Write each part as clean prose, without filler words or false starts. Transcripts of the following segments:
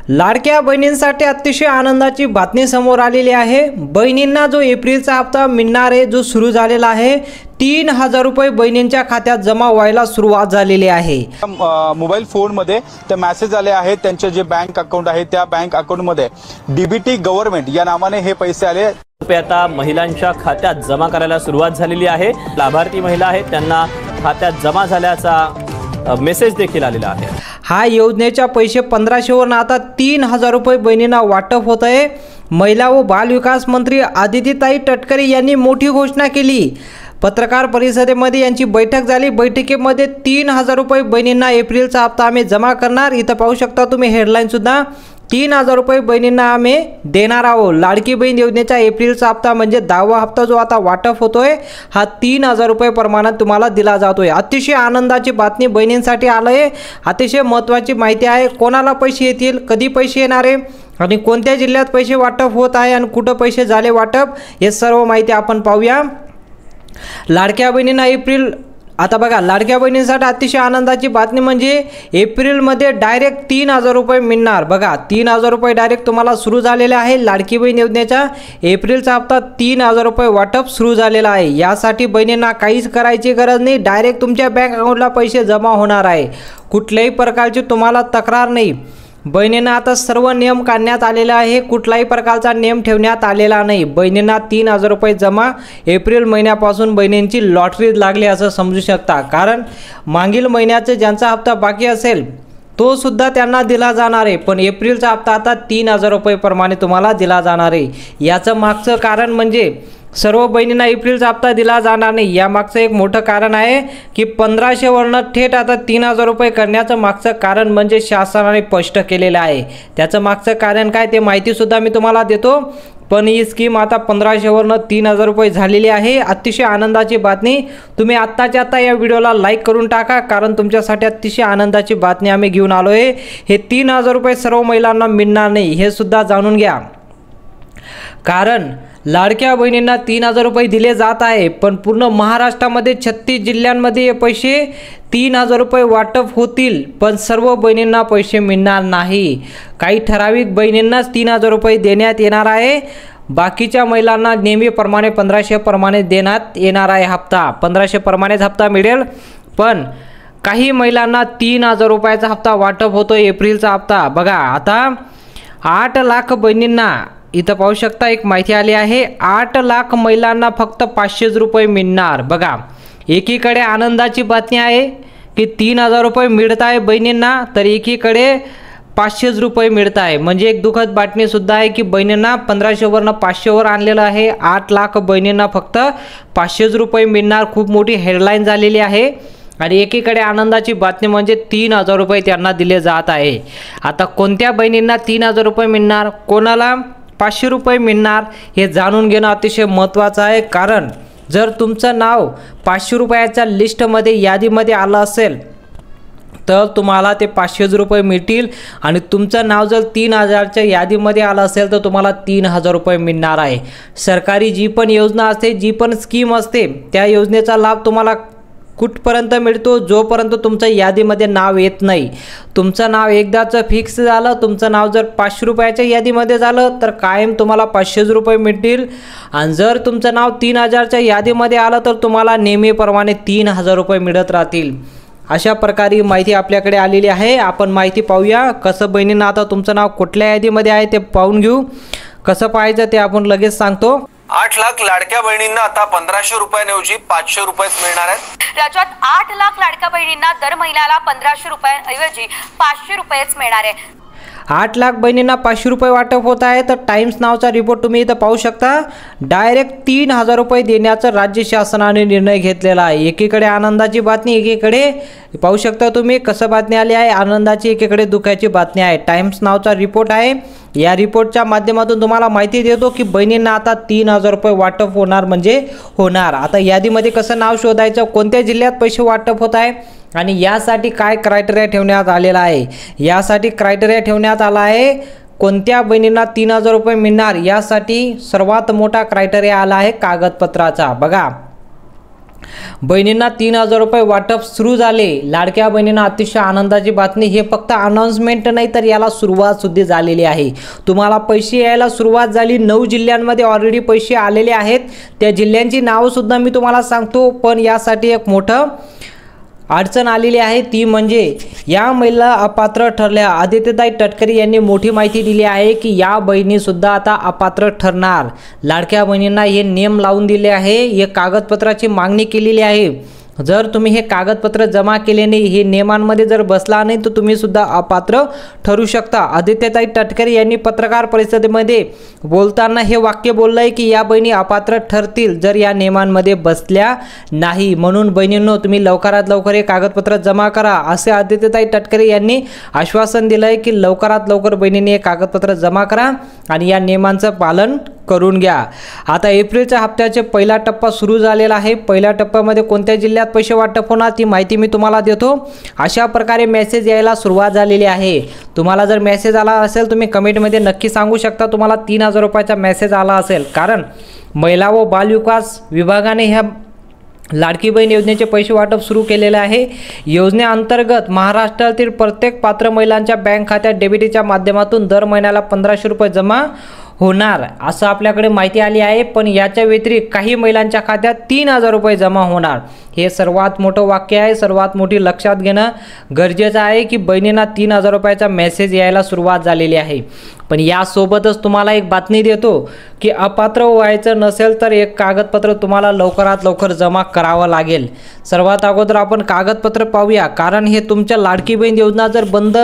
लाडक्या बहिणींसाठी अतिशय आनंदाची बातमी समोर आलेली आहे। बहिणींना जो एप्रिलचा हप्ता मिळणार आहे, जो सुरू झालेला आहे, 3000 रुपये बहिणींच्या खात्यात जमा व्हायला सुरुवात झालेली आहे। मोबाईल फोनमध्ये ते मेसेज आले आहेत। त्यांचे जे बँक अकाउंट आहे त्या बँक अकाउंटमध्ये डीबीटी गव्हर्नमेंट या नावाने हे पैसे आले। रुपये आता महिलांच्या खात्यात जमा करायला सुरुवात झालेली आहे। लाभार्थी महिला आहेत त्यांना खात्यात जमा झाल्याचा मेसेज देखील आलेला आहे। हा योजनेच्या पैसे 1500 वरून आता 3000 रुपये बहिणींना वाटप होत आहे। महिला व बाल विकास मंत्री आदितीताई तटकरे यांनी मोठी घोषणा केली। पत्रकार परिषदेमध्ये यांची बैठक झाली। बैठकीमध्ये 3000 रुपये बहिणींना एप्रिलचा हप्ता आम्ही जमा करणार। इथं पाहू शकता तुम्ही हेडलाईन सुद्धा, 3000 रुपये बहिणींना आम्ही देणार आहोत। लाडकी बहीण योजनेचा एप्रिलचा हप्ता म्हणजे 10वा हप्ता जो आता वाटप होतोय, हा 3000 रुपये प्रमाणात तुम्हाला दिला जातोय। अतिशय आनंदाची बातमी बहिणींसाठी आलंय। अतिशय महत्त्वाची माहिती आहे। कोणाला पैसे येतील, कधी पैसे येणार आहे आणि कोणत्या जिल्ह्यात पैसे वाटप होत आहे आणि कुठं पैसे झाले वाटप, हे सर्व माहिती आपण पाहूया। लाडक्या बहिणींना एप्रिल, आता बघा, लाडक्या बहिणींसाठी अतिशय आनंदाची बातमी म्हणजे एप्रिलमध्ये डायरेक्ट 3000 रुपये मिळणार। बघा, 3000 रुपये डायरेक्ट तुम्हाला सुरू झालेले आहे। लाडकी बहीण योजनेचा एप्रिलचा हप्ता 3000 रुपये वाटप सुरू झालेला आहे। यासाठी बहिणींना काहीच करायची गरज नाही, डायरेक्ट तुमच्या बँक अकाउंटला पैसे जमा होणार आहे। कुठल्याही प्रकारची तुम्हाला तक्रार नाही। बहिणींना आता सर्व नियम काढण्यात आलेला आहे, कुठलाही प्रकारचा नियम ठेवण्यात आलेला नाही। बहिणींना 3000 रुपये जमा एप्रिल महिन्यापासून बहिणींची लॉटरी लागली असं समजू शकता। कारण मागील महिन्याचे ज्यांचा हप्ता बाकी असेल तो सुद्धा त्यांना दिला जाणार आहे, पण एप्रिलचा हप्ता आता 3000 रुपये प्रमाणे तुम्हाला दिला जाणार आहे। याचं मागचं कारण म्हणजे सर्व बहिणींना एप्रिलचा हप्ता दिला जाणार नाही। यामागचं एक मोठं कारण आहे की 1500 वरून थेट आता 3000 रुपये करण्याचं मागचं कारण म्हणजे शासनाने स्पष्ट केलेलं आहे। त्याचं मागचं कारण काय ते माहितीसुद्धा मी तुम्हाला देतो, पण ही स्कीम आता 1500 वरून 3000 रुपये झालेली आहे। अतिशय आनंदाची बातमी। तुम्ही आत्ताच्या आत्ता या व्हिडिओला लाईक करून टाका, कारण तुमच्यासाठी अतिशय आनंदाची बातमी आम्ही घेऊन आलो आहे। हे 3000 रुपये सर्व महिलांना मिळणार नाही हे सुद्धा जाणून घ्या। कारण लाडक्या बहिणींना 3000 रुपये दिले जात आहे, पण पूर्ण महाराष्ट्रामध्ये 36 जिल्ह्यांमध्ये हे पैसे 3000 रुपये वाटप होतील, पण सर्व बहिणींना पैसे मिळणार नाही। काही ठराविक बहिणींनाच 3000 रुपये देण्यात येणार आहे। बाकीच्या महिलांना नेहमीप्रमाणे 1500 प्रमाणे देण्यात येणार आहे हप्ता। 1500 प्रमाणेच हप्ता मिळेल, पण काही महिलांना 3000 रुपयाचा हप्ता वाटप होतो एप्रिलचा हप्ता। बघा, आता 8 लाख बहिणींना, इथं पाहू शकता एक माहिती आली आहे, 8 लाख महिलांना फक्त 500 रुपये मिळणार। बघा, एकीकडे आनंदाची बातमी आहे की 3000 रुपये मिळत आहे बहिणींना, तर एकीकडे 500 रुपये मिळत आहे। म्हणजे एक दुःखद बातमी सुद्धा आहे की बहिणींना 1500 वरून 500 वर आणलेलं आहे। 8 लाख बहिणींना फक्त 500 रुपये मिळणार। खूप मोठी हेडलाईन झालेली आहे। आणि एकीकडे आनंदाची बातमी म्हणजे 3000 रुपये त्यांना दिले जात आहे। आता कोणत्या बहिणींना 3000 रुपये मिळणार, कोणाला 500 रुपये मिळणार, हे जाणून घेणं अतिशय महत्त्वाचं आहे। कारण जर तुमचं नाव 500 रुपयाच्या लिस्टमध्ये, यादीमध्ये आलं असेल, तर तुम्हाला ते 500 रुपये मिळतील। आणि तुमचं नाव जर 3000च्या यादीमध्ये आलं असेल तर तुम्हाला 3000 रुपये मिळणार आहे। सरकारी जी पण योजना असते, जी पण स्कीम असते, त्या योजनेचा लाभ तुम्हाला कुठपर्यंत मिळतो, जोपर्यंत तुमच्या यादीमध्ये नाव येत नाही। तुमचं नाव एकदाच फिक्स झालं, तुमचं नाव जर 500 रुपयाच्या यादीमध्ये झालं तर कायम तुम्हाला 500 रुपये मिळतील। आणि जर तुमचं नाव 3000च्या यादीमध्ये आलं तर तुम्हाला नेहमीप्रमाणे 3000 रुपये मिळत राहतील। अशा प्रकारे माहिती आपल्याकडे आलेली आहे। आपण माहिती पाहूया। कसं बहिणींना आता तुमचं नाव कुठल्या यादीमध्ये आहे ते पाहून घेऊ। कसं पाहायचं ते आपण लगेच सांगतो। 8 लाख लाडक्या बहिणींना आता 1500 रुपयांऐवजी 500 रुपयेच मिळणार आहेत। राज्यात 8 लाख लाडक्या बहिणींना दर महिन्याला 1500 रुपयांऐवजी 500 रुपयेच मिळणार आहे। 8 लाख बहिणींना 500 रुपये वाटप होत आहे। तर टाइम्स नावचा रिपोर्ट तुम्ही इथं पाहू शकता। डायरेक्ट 3000 रुपये देण्याचा राज्य शासनाने निर्णय घेतलेला आहे। एकीकडे आनंदाची बातमी, एकीकडे पाहू शकता तुम्ही कसं बातमी आली आहे आनंदाची, एकीकडे दुःखाची बातमी आहे। टाइम्स नावचा रिपोर्ट आहे। या रिपोर्टच्या माध्यमातून तुम्हाला माहिती देतो की बहिणींना आता 3000 रुपये वाटप होणार म्हणजे होणार। आता यादीमध्ये कसं नाव शोधायचं, कोणत्या जिल्ह्यात पैसे वाटप होत आहे आणि यासाठी काय क्रायटेरिया ठेवण्यात आलेला आहे। यासाठी क्रायटेरिया ठेवण्यात आला आहे कोणत्या बहिणींना 3000 रुपये मिळणार, यासाठी सर्वात मोठा क्रायटेरिया आला आहे कागदपत्राचा। बघा, बहिणींना 3,000 रुपये वाटप सुरू झाले. लाडक्या बहिणींना अतिशय आनंदाची बातमी. हे फक्त अनाउन्समेंट नाही तर याला सुरुवात सुद्धा झालेली आहे. तुम्हाला पैसे यायला सुरुवात झाली. 9 जिल्ह्यांमध्ये ऑलरेडी पैसे आलेले आहेत. त्या जिल्ह्यांची नावंसुद्धा मी तुम्हाला सांगतो, पण यासाठी एक मोठं अडचण आलेली आहे. ती म्हणजे या महिला अपात्र ठरल्या. आदित्यताई तटकरे यांनी मोठी माहिती दिली आहे की या बहिणीसुद्धा आता अपात्र ठरणार. लाडक्या बहिणींना हे नियम लावून दिले आहे. हे कागदपत्राची मागणी केलेली आहे. जर तुम्ही हे कागदपत्र जमा केले नाही, हे नियमांमध्ये जर बसला नाही, तर तुम्ही सुद्धा अपात्र ठरू शकता. आदित्यताई तटकरे यांनी पत्रकार परिषदेमध्ये बोलताना हे वाक्य बोललंय की या बहिणी अपात्र ठरतील जर या नियमांमध्ये बसल्या नाही. म्हणून बहिणींनो, तुम्ही लवकरात लवकर हे कागदपत्र जमा करा असे आदित्यताई तटकरे यांनी आश्वासन दिलंय की लवकरात लवकर बहिणींनी हे कागदपत्र जमा करा आणि या नियमांचं पालन करून घ्या. आता एप्रिलच्या हप्त्याचे पहिला टप्पा सुरू झालेला आहे. पहिल्या टप्प्यामध्ये कोणत्या जिल्ह्यात पैसे वाटप होणार ती माहिती मी तुम्हाला देतो. अशा प्रकारे मेसेज यायला सुरुवात झालेली आहे. तुम्हाला जर मेसेज आला असेल तुम्ही कमेंटमध्ये नक्की सांगू शकता तुम्हाला 3,000 रुपयाचा मेसेज आला असेल. कारण महिला व बालविकास विभागाने ह्या लाडकी बहीण योजनेचे पैसे वाटप सुरू केलेले आहे. योजनेअंतर्गत महाराष्ट्रातील प्रत्येक पात्र महिलांच्या बँक खात्यात डेबिटच्या माध्यमातून दर महिन्याला 1,500 रुपये जमा होणार असं आपल्याकडे माहिती आली आहे. पण याच्या व्यतिरिक्त काही महिलांच्या खात्यात 3,000 रुपये जमा होणार. हे सर्वात मोठं वाक्य आहे. सर्वात मोठी लक्षात घेणं गरजेचं आहे की बहिणींना 3,000 रुपयाचा मेसेज यायला सुरुवात झालेली आहे. पण यासोबतच तुम्हाला एक बातमी देतो की अपात्र व्हायचं नसेल तर एक कागदपत्र तुम्हाला लवकरात लवकर जमा करावं लागेल. सर्वात अगोदर आपण कागदपत्र पाहूया. कारण हे तुमच्या लाडकी बहीण योजना जर बंद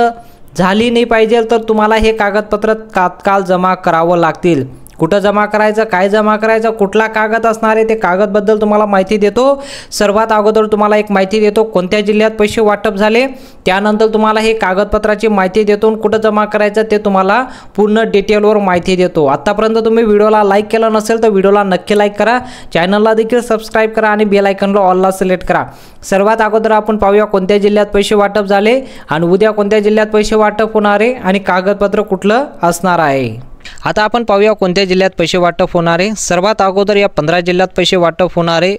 झाली नाही पाहिजे तर तुम्हाला हे कागदपत्र तात्काळ जमा करावं लागतील. कुठं जमा करायचं, काय जमा करायचं, कुठला कागद असणार आहे ते कागदबद्दल तुम्हाला माहिती देतो. सर्वात अगोदर तुम्हाला एक माहिती देतो कोणत्या जिल्ह्यात पैसे वाटप झाले. त्यानंतर तुम्हाला हे कागदपत्राची माहिती देतो. कुठं जमा करायचं ते तुम्हाला पूर्ण डिटेलवर माहिती देतो. आतापर्यंत तुम्ही व्हिडिओला लाईक केलं नसेल तर व्हिडिओला नक्की लाईक करा. चॅनलला देखील सबस्क्राईब करा आणि बेल आयकॉनला ऑलला सिलेक्ट करा. सर्वात अगोदर आपण पाहूया कोणत्या जिल्ह्यात पैसे वाटप झाले आणि उद्या कोणत्या जिल्ह्यात पैसे वाटप होणार आहे आणि कागदपत्र कुठलं असणार आहे. आता आपण पाहूया कोणत्या जिल्ह्यात पैसे वाटप होणार आहे. सर्वात अगोदर या 15 जिल्ह्यात पैसे वाटप होणार आहे.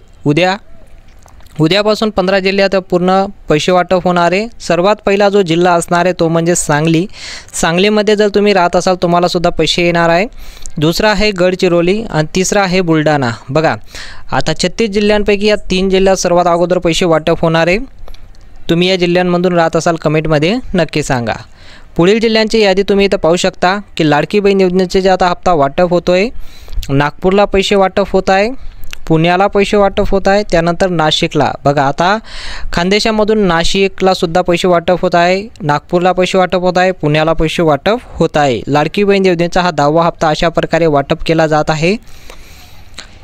उद्यापासून 15 जिल्ह्यात पूर्ण पैसे वाटप होणार आहे. सर्वात पहिला जो जिल्हा असणार आहे तो म्हणजे सांगली. सांगलीमध्ये जर तुम्ही राहत असाल तुम्हाला सुद्धा पैसे येणार आहे. दुसरा आहे गडचिरोली आणि तिसरा आहे बुलढाणा. बघा आता 36 जिल्ह्यांपैकी या 3 जिल्ह्यात सर्वात अगोदर पैसे वाटप होणार आहे. तुम्ही या जिल्ह्यांमधून राहत असाल कमेंटमध्ये नक्की सांगा. पुढील जिल्ह्यांची यादी तुम्ही इथं पाहू शकता की लाडकी बहीण योजनेचे जे आता हप्ता वाटप होतो आहे. नागपूरला पैसे वाटप होत आहे, पुण्याला पैसे वाटप होत आहे, त्यानंतर नाशिकला. बघा आता खानदेशामधून नाशिकला सुद्धा पैसे वाटप होत आहे, नागपूरला पैसे वाटप होत आहे, पुण्याला पैसे वाटप होत आहे. लाडकी बहीण योजनेचा हा 10वा हप्ता अशा प्रकारे वाटप केला जात आहे.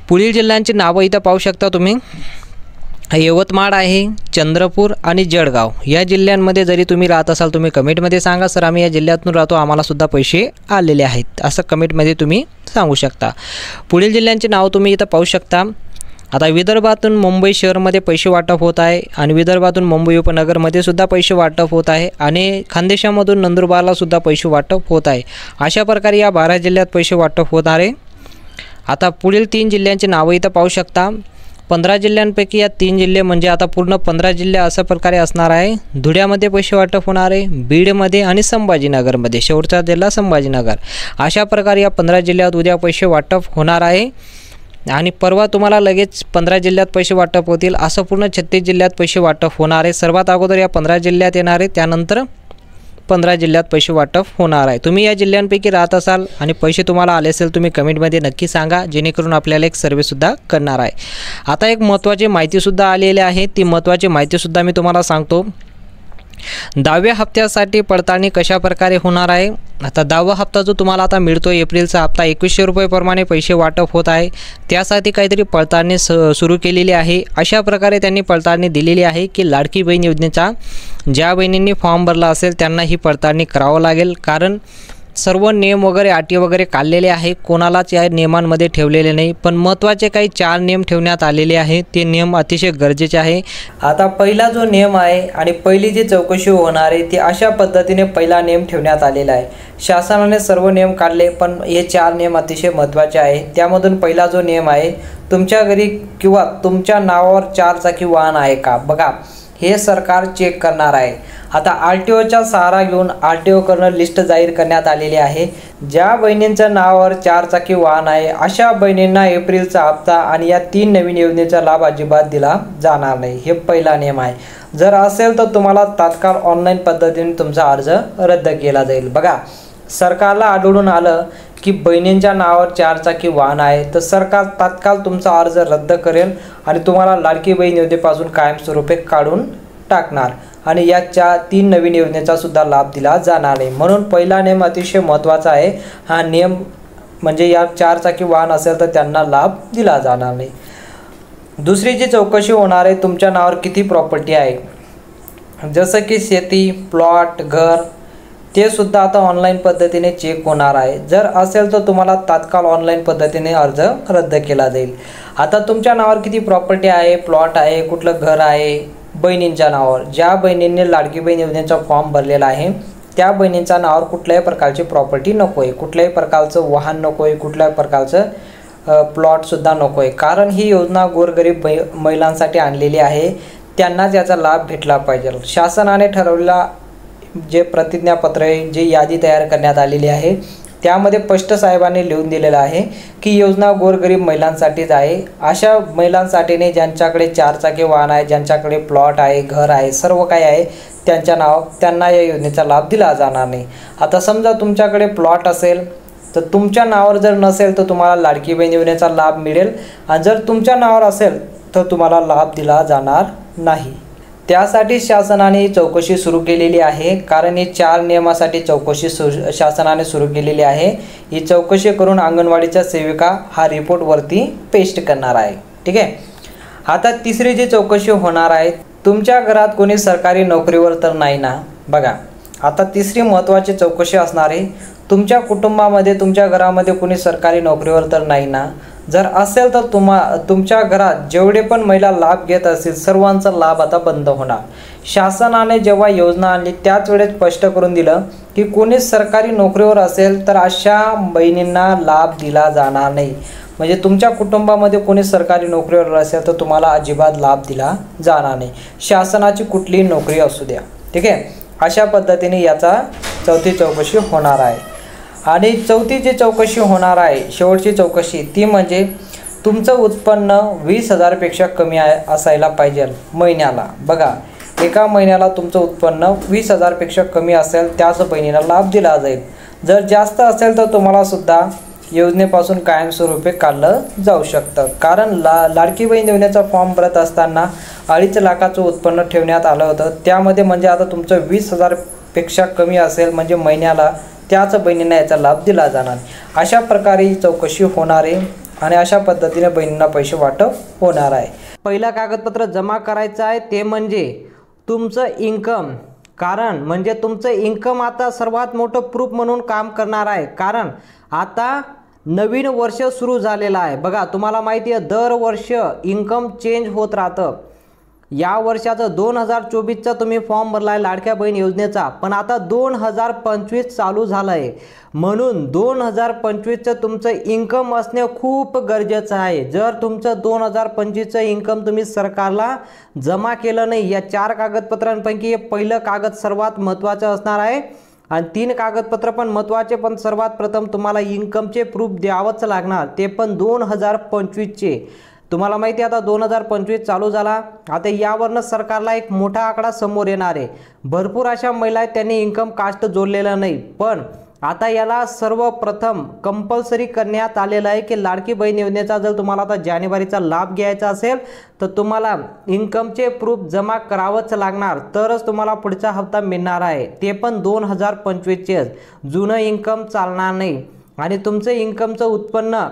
पुढील जिल्ह्यांची नावं इथं पाहू शकता तुम्ही. यवतमाळ आहे, चंद्रपूर आणि जळगाव. या जिल्ह्यांमध्ये जरी तुम्ही राहत असाल तुम्ही कमेंटमध्ये सांगा सर आम्ही या जिल्ह्यातून राहतो आम्हाला सुद्धा पैसे आलेले आहेत असं कमेंटमध्ये तुम्ही सांगू शकता. पुढील जिल्ह्यांची नाव तुम्ही इथं पाहू शकता. आता विदर्भातून मुंबई शहरमध्ये पैसे वाटप होत आहे आणि विदर्भातून मुंबई उपनगरमध्ये सुद्धा पैसे वाटप होत आहे आणि खानदेशामधून नंदुरबारला सुद्धा पैसे वाटप होत आहे. अशा प्रकारे या 12 जिल्ह्यात पैसे वाटप होत आहे. आता पुढील 3 जिल्ह्यांची नावं इथं पाहू शकता. 15 जिल्ह्यांपैकी या 3 जिल्हे म्हणजे आता पूर्ण 15 जिल्हे अशा प्रकारे असणार आहे. धुळ्यामध्ये पैसे वाटप होणार आहे, बीडमध्ये आणि संभाजीनगरमध्ये. शेवटचा जिल्हा संभाजीनगर. अशा प्रकारे या 15 जिल्ह्यात उद्या पैसे वाटप होणार आहे आणि परवा तुम्हाला लगेच 15 जिल्ह्यात पैसे वाटप होतील. असं पूर्ण 36 जिल्ह्यात पैसे वाटप होणार आहे. सर्वात अगोदर या 15 जिल्ह्यात येणार आहे, त्यानंतर 15 जिल्ह्यात पैसे वाटप होणार आहे. तुम्ही या जिल्ह्यांपैकी राहत असाल आणि पैसे तुम्हाला आले असेल तुम्ही कमेंटमध्ये नक्की सांगा जेणेकरून आपल्याला एक सर्वेसुद्धा करणार आहे. आता एक महत्त्वाची माहितीसुद्धा आलेली आहे. ती महत्त्वाची माहितीसुद्धा मी तुम्हाला सांगतो. 10व्या हप्त्यासाठी पडताळणी कशा प्रकारे होणार आहे. आता 10वा हप्ता जो तुम्हाला आता मिळतो एप्रिलचा हप्ता 2100 रुपयेप्रमाणे पैसे वाटप होत आहे. त्यासाठी काहीतरी पडताळणी सुरू केलेली आहे. अशा प्रकारे त्यांनी पडताळणी दिलेली आहे की लाडकी बहीण योजनेचा ज्या बहिणींनी फॉर्म भरला असेल त्यांना ही पडताळणी करावं लागेल. कारण सर्व नियम वगैरे अटी वगैरे काढलेले आहे, कोणालाच या नियमांमध्ये ठेवलेले नाही. पण महत्त्वाचे काही 4 नियम ठेवण्यात आलेले आहेत. ते नियम अतिशय गरजेचे आहे. आता पहिला जो नियम आहे आणि पहिली जी चौकशी होणार आहे ती अशा पद्धतीने पहिला नियम ठेवण्यात आलेला आहे. शासनाने सर्व नियम काढले पण हे 4 नियम अतिशय महत्त्वाचे आहेत. त्यामधून पहिला जो नियम आहे तुमच्या घरी किंवा तुमच्या नावावर 4 चाकी वाहन आहे का, बघा हे सरकार चेक करणार आहे। आता RTOचा सहारा घेऊन RTOकडून लिस्ट जाहीर करण्यात आलेली आहे। ज्या बहिणींच्या नावावर 4 चाकी वाहन आहे अशा बहिणींना एप्रिलचा हप्ता आणि या 3 नवीन योजनेचा लाभ अजिबात दिला जाणार नाही, हे पहिला नियम आहे। जर असेल तर तुम्हाला तात्काळ ऑनलाईन पद्धतीने तुमचा अर्ज रद्द केला जाईल। बघा सरकारला आढळून आलं की बहिणींच्या नावावर 4 चाकी वाहन आहे तर सरकार तात्काळ तुमचा अर्ज रद्द करेल आणि तुम्हाला लाडकी बहीण योजनेपासून कायमस्वरूपी काढून टाकणार आणि या 3 नवीन योजनेचा सुद्धा लाभ दिला जाणार नाही। म्हणून पहिला नियम अतिशय महत्त्वाचा आहे। हा नियम म्हणजे या 4 चाकी वाहन असेल तर त्यांना लाभ दिला जाणार नाही। दुसरी जी चौकशी होणार आहे, तुमच्या नावावर किती प्रॉपर्टी आहे, जसं की शेती, प्लॉट, घर, ते सुद्धा आता ऑनलाईन पद्धतीने चेक होणार आहे। जर असेल तर तुम्हाला तात्काळ ऑनलाईन पद्धतीने अर्ज रद्द केला जाईल। आता तुमच्या नावावर किती प्रॉपर्टी आहे, प्लॉट आहे, कुठलं घर आहे, बहिणींच्या नावावर, ज्या बहिणींनी लाडकी बहीण योजनेचा फॉर्म भरलेला आहे त्या बहिणींच्या नावावर कुठल्याही प्रकारची प्रॉपर्टी नको आहे, कुठल्याही प्रकारचं वाहन नको आहे, कुठल्याही प्रकारचं प्लॉटसुद्धा नको आहे। कारण ही योजना गोरगरीब महिलांसाठी आणलेली आहे, त्यांनाच याचा लाभ भेटला पाहिजे। शासनाने ठरवलेला जे प्रतिज्ञापत्र आहे, जे यादी तयार करण्यात आलेली आहे त्यामध्ये स्पष्ट साहेबांनी लिहून दिलेलं आहे की योजना गोरगरीब महिलांसाठीच आहे। अशा महिलांसाठी नाही ज्यांच्याकडे 4 चाकी वाहन आहे, ज्यांच्याकडे प्लॉट आहे, घर आहे, सर्व काही आहे त्यांना या योजनेचा लाभ दिला जाणार नाही। आता समजा तुमच्याकडे प्लॉट असेल तर तुमच्या नावावर जर नसेल तर तुम्हाला लाडकी बहीण योजनेचा लाभ मिळेल आणि जर तुमच्या नावावर असेल तर तुम्हाला लाभ दिला जाणार नाही। त्यासाठी शासनाने चौकशी सुरू केलेली आहे, कारण ही 4 नियमासाठी चौकशी शासनाने सुरू केलेली आहे। ही चौकशी करून अंगणवाडीच्या सेविका हा रिपोर्ट वरती पेस्ट करणार आहे, ठीक आहे। आता तिसरी जी चौकशी होणार आहे, तुमच्या घरात कोणी सरकारी नोकरीवर तर नाही ना, बघा आता तिसरी महत्त्वाची चौकशी असणार आहे, तुमच्या कुटुंबामध्ये तुमच्या घरामध्ये कोणी सरकारी नोकरीवर तर नाही ना, जर असेल तर तुमच्या घरात जेवढे पण महिला लाभ घेत असतील सर्वांचा लाभ आता बंद होणार। शासनाने जेव्हा योजना आणली त्याच वेळेस स्पष्ट करून दिलं की कोणी सरकारी नोकरीवर असेल तर अशा बहिणींना लाभ दिला जाणार नाही। म्हणजे तुमच्या कुटुंबामध्ये कोणी सरकारी नोकरीवर असेल तर तुम्हाला अजिबात लाभ दिला जाणार नाही, शासनाची कुठलीही नोकरी असू द्या, ठीक आहे। अशा पद्धतीने याचा चौथी चौकशी होणार आहे। आणि चौथी जी चौकशी होणार आहे, शेवटची चौकशी, ती म्हणजे तुमचं उत्पन्न 20,000 पेक्षा कमी असायला पाहिजे महिन्याला। बघा एका महिन्याला तुमचं उत्पन्न 20,000 पेक्षा कमी असेल त्याच बहिणीला लाभ दिला जाईल। जर जास्त असेल तर तुम्हाला सुद्धा योजनेपासून कायमस्वरूपी काढलं जाऊ शकतं, कारण लाडकी बहीण योजनेचा फॉर्म भरत असताना 2.5 लाखाचं उत्पन्न ठेवण्यात आलं होतं। त्यामध्ये म्हणजे आता तुमचं 20,000 पेक्षा कमी असेल म्हणजे महिन्याला त्याच बहिणींना याचा लाभ दिला जाणार। अशा प्रकारे ही चौकशी होणार आहे आणि अशा पद्धतीने बहिणींना पैसे वाटप होणार आहे। पहिला कागदपत्र जमा करायचं आहे ते म्हणजे तुमचं इन्कम, कारण म्हणजे तुमचं इन्कम आता सर्वात मोठं प्रूफ म्हणून काम करणार आहे, कारण आता नवीन वर्ष सुरू झालेलं आहे। बघा तुम्हाला माहिती आहे दरवर्ष इन्कम चेंज होत राहतं। या वर्षाचं 2024चा तुम्ही फॉर्म भरला आहे लाडक्या बहीण योजनेचा, पण आता 2025 चालू झालं आहे, म्हणून 2025चं तुमचं इन्कम असणे खूप गरजेचं आहे। जर तुमचं 2025चं इन्कम तुम्ही सरकारला जमा केलं नाही, या 4 कागदपत्रांपैकी हे पहिलं कागद सर्वात महत्त्वाचं असणार आहे आणि 3 कागदपत्र पण महत्त्वाचे, पण सर्वात प्रथम तुम्हाला इन्कमचे प्रूफ द्यावंच लागणार, ते पण 2025चे। तुम्हाला माहिती आहे आता 2025 चालू झाला, आता यावरनं सरकारला एक मोठा आकडा समोर येणार आहे। भरपूर अशा महिला आहेत त्यांनी इन्कम कास्ट जोडलेलं नाही, पण आता याला सर्वप्रथम कंपल्सरी करण्यात आलेलं आहे की लाडकी बहीण योजनेचा जर तुम्हाला आता जानेवारीचा लाभ घ्यायचा असेल तर तुम्हाला इन्कमचे प्रूफ जमा करावंच लागणार, तरच तुम्हाला पुढचा हप्ता मिळणार आहे, ते पण 2025चे। जुनं इन्कम चालणार नाही आणि तुमचं इन्कमचं उत्पन्न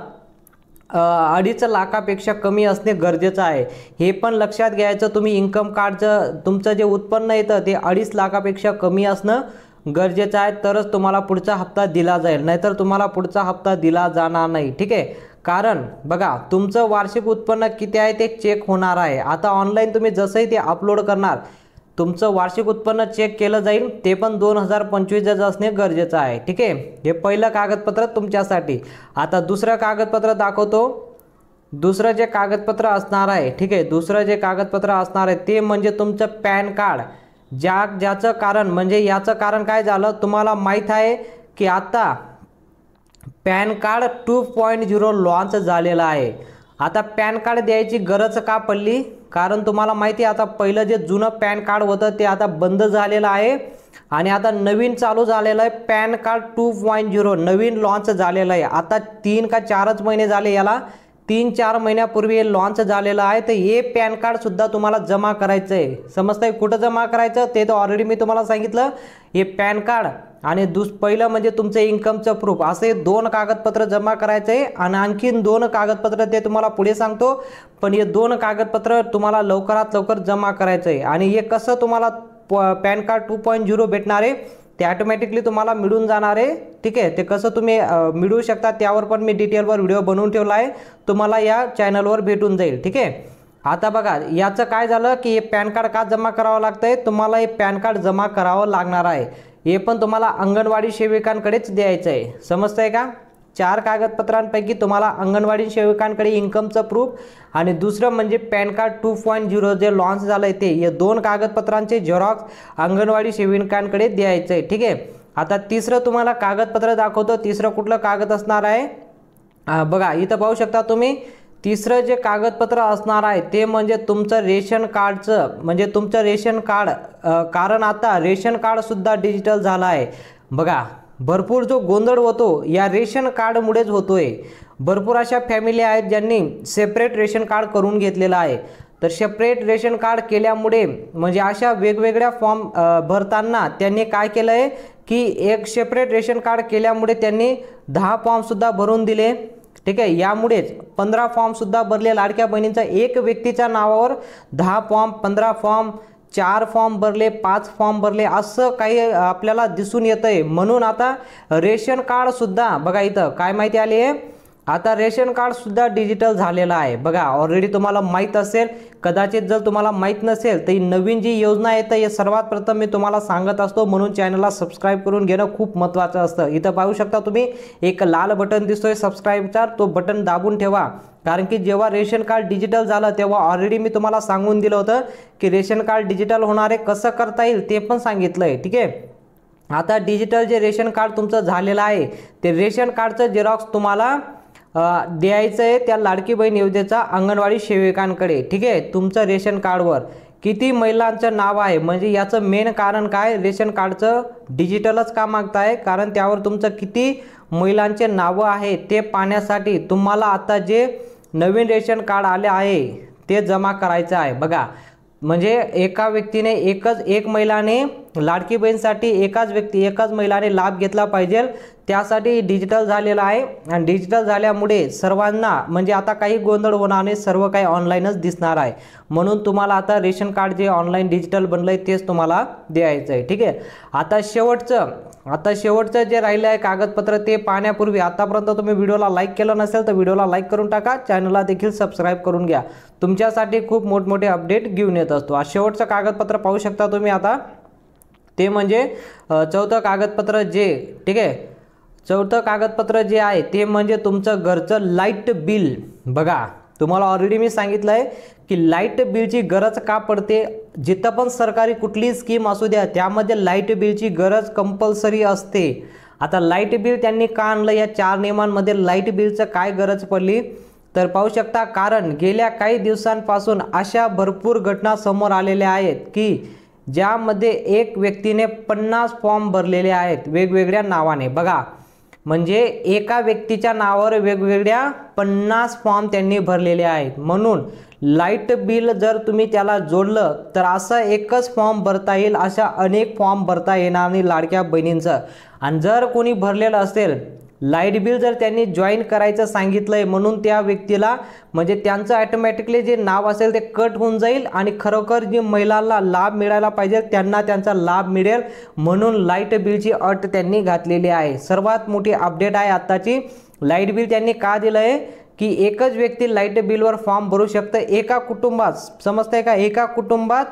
2.5 लाखापेक्षा कमी असणे गरजेचं आहे। हे पण लक्षात घ्यायचं, तुम्ही इन्कम कार्डचं तुमचं जे उत्पन्न येतं ते 2.5 लाखापेक्षा कमी असणं गरजेचं आहे, तरच तुम्हाला पुढचा हप्ता दिला जाईल, नाहीतर तुम्हाला पुढचा हप्ता दिला जाणार नाही, ठीक आहे। कारण बघा तुमचं वार्षिक उत्पन्न किती आहे ते चेक होणार आहे। आता ऑनलाईन तुम्ही जसंही ते अपलोड करणार तुमचं वार्षिक उत्पन्न चेक केलं जाईल, ते पण 2025 असणे गरजेचं आहे, ठीक आहे। हे पहिलं कागदपत्र तुमच्यासाठी। आता दुसरं कागदपत्र दाखवतो, दुसरं जे कागदपत्र असणार आहे, ठीक आहे, दुसरं जे कागदपत्र असणार आहे ते म्हणजे तुमचं पॅन कार्ड. ज्याचं कारण म्हणजे याचं कारण काय झालं तुम्हाला माहीत आहे की आता पॅन कार्ड 2.0 लॉन्च झालेला आहे. आता पॅन कार्ड द्यायची गरज का पडली? कारण तुम्हाला माहिती आहे आता पहिलं जे जुनं पॅन कार्ड होतं ते आता बंद झालेलं आहे आणि आता नवीन चालू झालेलं आहे. पॅन कार्ड 2.0 नवीन लॉन्च झालेलं आहे. आता 3 का 4च महिने झाले, याला 3-4 महिन्यापूर्वी हे लॉन्च झालेलं आहे. तर हे पॅन कार्डसुद्धा तुम्हाला जमा करायचं आहे. समजतंय कुठं जमा करायचं ते तर ऑलरेडी मी तुम्हाला सांगितलं. हे पॅन कार्ड आणि पहिलं म्हणजे तुमचं इन्कमचं प्रूफ, असे 2 कागदपत्र जमा करायचे आहे आणि आणखीन 2 कागदपत्र ते तुम्हाला पुढे सांगतो. पण हे 2 कागदपत्र तुम्हाला लवकरात लवकर जमा करायचं आहे. आणि हे कसं तुम्हाला पॅन कार्ड 2.0 भेटणार आहे ते ऑटोमॅटिकली तुम्हाला मिळून जाणार आहे. ठीक आहे, ते कसं तुम्ही मिळवू शकता त्यावर पण मी डिटेलवर व्हिडिओ बनवून ठेवला आहे, तुम्हाला या चॅनलवर भेटून जाईल. ठीक आहे, आता बघा याचं काय झालं की हे पॅन कार्ड का जमा करावं लागतं आहे. तुम्हाला हे पॅन कार्ड जमा करावं लागणार आहे. हे पण तुम्हाला अंगणवाडी सेविकांकडेच द्यायचं आहे. समजतंय का? 4 कागदपत्रांपैकी तुम्हाला अंगणवाडी सेविकांकडे इन्कमचं प्रूफ आणि दुसरं म्हणजे पॅन कार्ड 2.0 जे लॉन्च झालं आहे ते, हे 2 कागदपत्रांचे झेरॉक्स अंगणवाडी सेविकांकडे द्यायचं आहे. ठीक आहे, आता तिसरं तुम्हाला कागदपत्र दाखवतो. तिसरं कुठलं कागद असणार आहे बघा इथं पाहू शकता तुम्ही. तिसरं जे कागदपत्र असणार आहे ते म्हणजे तुमचं रेशन कार्डचं, म्हणजे तुमचं रेशन कार्ड, कारण आता रेशन कार्डसुद्धा डिजिटल झालं आहे. बघा भरपूर जो गोंधळ होतो या रेशन कार्डमुळेच होतोय. भरपूर अशा फॅमिली आहेत ज्यांनी सेपरेट रेशन कार्ड करून घेतलेलं आहे. तर सेपरेट रेशन कार्ड केल्यामुळे म्हणजे अशा वेगवेगळ्या फॉर्म भरताना त्यांनी काय केलं आहे की एक सेपरेट रेशन कार्ड केल्यामुळे त्यांनी 10 फॉर्मसुद्धा भरून दिले. ठीक आहे, यामुळेच 15 फॉर्मसुद्धा भरले. लाडक्या बहिणींचा एक व्यक्तीच्या नावावर 10 फॉर्म, 15 फॉर्म, 4 फॉर्म भरले, 5 फॉर्म भरले, असं काही आपल्याला दिसून येतं आहे. म्हणून आता रेशन कार्डसुद्धा बघा इथं काय माहिती आली आहे, आता रेशन कार्डसुद्धा डिजिटल झालेलं आहे. बघा ऑलरेडी तुम्हाला माहीत असेल, कदाचित जर तुम्हाला माहीत नसेल तर ही नवीन जी योजना येतं हे सर्वात प्रथम मी तुम्हाला सांगत असतो. म्हणून चॅनलला सबस्क्राईब करून घेणं खूप महत्त्वाचं असतं. इथं पाहू शकता तुम्ही एक लाल बटन दिसतोय सबस्क्राईबचा, तो बटन दाबून ठेवा. कारण की जेव्हा रेशन कार्ड डिजिटल झालं तेव्हा ऑलरेडी मी तुम्हाला सांगून दिलं होतं की रेशन कार्ड डिजिटल होणार आहे, कसं करता येईल ते पण सांगितलं आहे. ठीक आहे, आता डिजिटल जे रेशन कार्ड तुमचं झालेलं आहे ते रेशन कार्डचं झेरॉक्स तुम्हाला द्यायचं आहे त्या लाडकी बहीण योजनेचा अंगणवाडी सेविकांकडे. ठीक आहे, तुमचं रेशन कार्डवर किती महिलांचं नाव आहे, म्हणजे याचं मेन कारण काय, रेशन कार्डचं डिजिटलच का मागताय, कारण त्यावर तुमचं किती महिलांचे नावं आहे ते पाहण्यासाठी तुम्हाला आता जे नवीन रेशन कार्ड आले आहे ते जमा करायचं आहे. बघा म्हणजे एका व्यक्तीने एक महिलाने लाडकी बहीणसाठी एकाच महिलाने लाभ घेतला पाहिजे, त्यासाठी डिजिटल झालेलं आहे. आणि डिजिटल झाल्यामुळे सर्वांना म्हणजे आता काही गोंधळ होणार नाही, सर्व काही ऑनलाईनच दिसणार आहे. म्हणून तुम्हाला आता रेशन कार्ड जे ऑनलाईन डिजिटल बनलं आहे तेच तुम्हाला द्यायचं आहे. ठीक आहे, आता शेवटचं जे राहिलं आहे कागदपत्र ते पाहण्यापूर्वी आतापर्यंत तुम्ही व्हिडिओला लाईक केलं नसेल तर व्हिडिओला लाईक करून टाका, चॅनलला देखील सबस्क्राईब करून घ्या. तुमच्यासाठी खूप मोठमोठे अपडेट घेऊन येत असतो. आज शेवटचं कागदपत्र पाहू शकता तुम्ही आता, ते म्हणजे 4थं कागदपत्र जे, ठीक आहे, 4थं कागदपत्र जे आहे ते म्हणजे तुमचं घरचं लाईट बिल. बघा तुम्हाला ऑलरेडी मी सांगितलं आहे की लाईट बिलची गरज का पडते. जिथं पण सरकारी कुठलीही स्कीम असू द्या त्यामध्ये लाईट बिलची गरज कंपल्सरी असते. आता लाईट बिल त्यांनी का आणलं, या 4 नियमांमध्ये लाईट बिलचं काय गरज पडली तर पाहू शकता. कारण गेल्या काही दिवसांपासून अशा भरपूर घटना समोर आलेल्या आहेत की ज्यामध्ये एक व्यक्तीने 50 फॉर्म भरलेले आहेत वेगवेगळ्या नावाने. बघा म्हणजे एका व्यक्तीच्या नावावर वेगवेगळ्या 50 फॉर्म त्यांनी भरलेले आहेत. म्हणून लाईट बिल जर तुम्ही त्याला जोडलं तर असं एकच फॉर्म भरता येईल, अशा अनेक फॉर्म भरता येणार नाही लाडक्या बहिणींचं. आणि जर कोणी भरलेलं असेल लाईट बिल जर त्यांनी जॉईन करायचं सांगितलं आहे म्हणून त्या व्यक्तीला म्हणजे त्यांचं ॲटोमॅटिकली जे नाव असेल ते कट होऊन जाईल आणि खरोखर जी महिलांना लाभ मिळायला पाहिजे त्यांना त्यांचा लाभ मिळेल. म्हणून लाईट बिलची अट त्यांनी घातलेली आहे. सर्वात मोठी अपडेट आहे आत्ताची. लाईट बिल त्यांनी का दिलं आहे की एकच व्यक्ती लाईट बिलवर फॉर्म भरू शकतं एका कुटुंबात. समजतंय का, एका कुटुंबात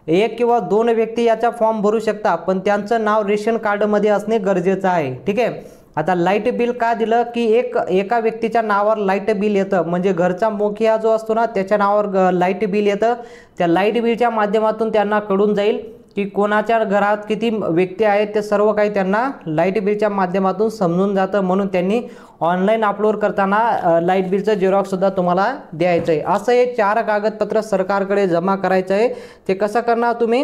1 किंवा 2 व्यक्ती याचा फॉर्म भरू शकता, पण त्यांचं नाव रेशन कार्डमध्ये असणे गरजेचं आहे. ठीक आहे, आता लाईट बिल का दिलं की एका व्यक्तीच्या नावावर लाईट बिल येतं, म्हणजे घरचा मुखिया जो असतो ना त्याच्या नावावर लाईट बिल येतं. त्या लाईट बिलच्या माध्यमातून त्यांना कळून जाईल की कोणाच्या घरात किती व्यक्ती आहेत, ते सर्व काही त्यांना लाईट बिलच्या माध्यमातून समजून जातं. म्हणून त्यांनी ऑनलाईन अपलोड करताना लाईट बिलचं झेरॉक्ससुद्धा तुम्हाला द्यायचं आहे. असं हे 4 कागदपत्र सरकारकडे जमा करायचं आहे. ते कसं करणार तुम्ही,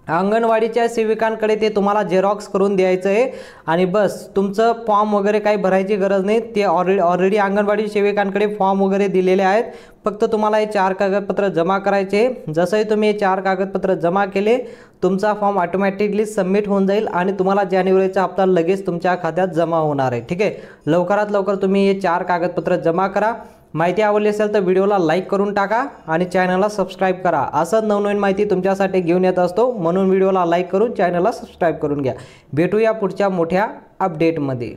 अंगणवाडीच्या सेविकांकडे ते तुम्हाला झेरॉक्स करून द्यायचं आहे आणि बस. तुमचं फॉर्म वगैरे काही भरायची गरज नाही, ते ऑलरेडी अंगणवाडी सेविकांकडे फॉर्म वगैरे दिलेले आहेत. फक्त तुम्हाला हे 4 कागदपत्र जमा करायचे. जसंही तुम्ही हे 4 कागदपत्र जमा केले, तुमचा फॉर्म ऑटोमॅटिकली सबमिट होऊन जाईल आणि तुम्हाला जानेवारीचा हप्ता लगेच तुमच्या खात्यात जमा होणार आहे. ठीक आहे, लवकरात लवकर तुम्ही हे 4 कागदपत्र जमा करा. माहिती आवडली असेल तर व्हिडिओला लाईक करून टाका आणि चॅनलला सबस्क्राईब करा. असं नवनवीन माहिती तुमच्यासाठी घेऊन येत असतो, म्हणून व्हिडिओला लाईक करून चॅनलला सबस्क्राईब करून घ्या. भेटूया पुढच्या मोठ्या अपडेटमध्ये.